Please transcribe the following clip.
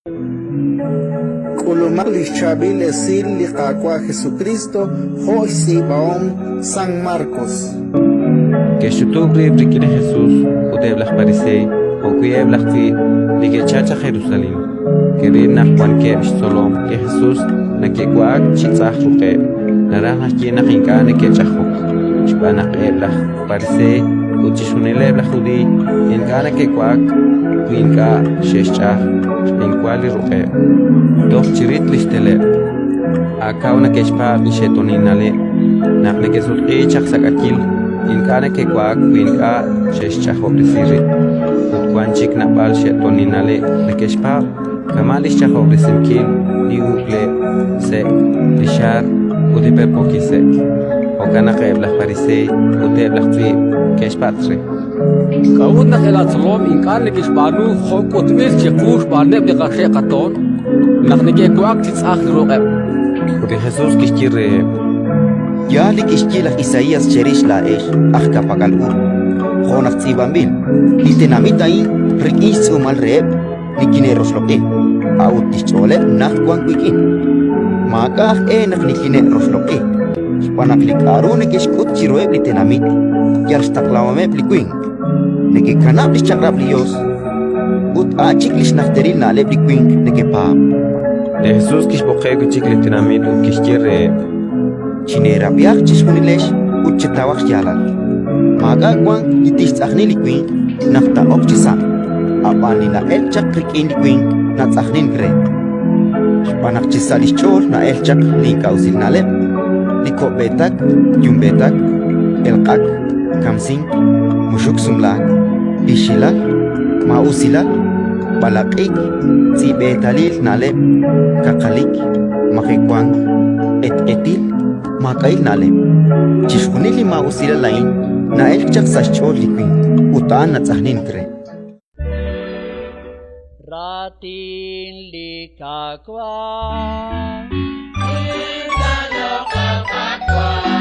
Kulumal Chabil Esil Liqaqua Jesucristo, Josi Baom San Marcos. Que Shutubri Brikine Jesús, Udeblah Parisei, Okuyeblah Fi, Ligechacha Jerusalén. Que Rina Juan Kevish Solom, que Jesús, Nakequak Chitzach Ruke, Naranja Kina Hinkane Kechahuk, Chpanak Eblah Parisei, Uchishuneleblah Judi, Enkana Kequak, Winka Sheshach, Enquali Ruke. Dos chirit listele acá una que espa bishetoninale nakne que sulqi chakakil inkana que kwak winka sheshcha hobrisiri utwanchik na bal shetoninale que espa kamalish chahobrisimkil diugle se lishar udipe pokise okana qebla parisei udebla fi que espatre كون خلال سلام إن كان لك إشبانو خوك وتميل شقوش بانب لغشي قطون نغنجي كواك تتساخي روغب ودي Jesús kishkire Ya li kishkilach Isaías cherish la esh achka pagalur Jonach tzibambil Litenamitayin rikish umal reeb Likineros loke Aut tischole nachtwan wikin Makach enach likineros loke Spanak likarune kishkut chiroeb litenamit Yarstaklawameb likuin Neke kanab lischakrab liyos Ut achik lishnachteril na leb likuin neke paam de Jesús kishboqe kuchik litinamit kishkire Chinera biak chishunilesh uchetawak yalal. Maga kwang itis achni liquin nafta okchisan. Apani na el chak rikin liquin na achnin gre. Spanak chisalis chor na el chak linka usil nalep. Liko betak, yumbetak, elqak, kamsin, mushuk sumlak, bishilak, mausilak, balakik, tsibetalil nalep, kakalik, makikwang, etil, makail nalem chishkunili ma usila lain na el chak sachol liquin utan na tsahnin kre ratin likakwa Intanyo kapakwa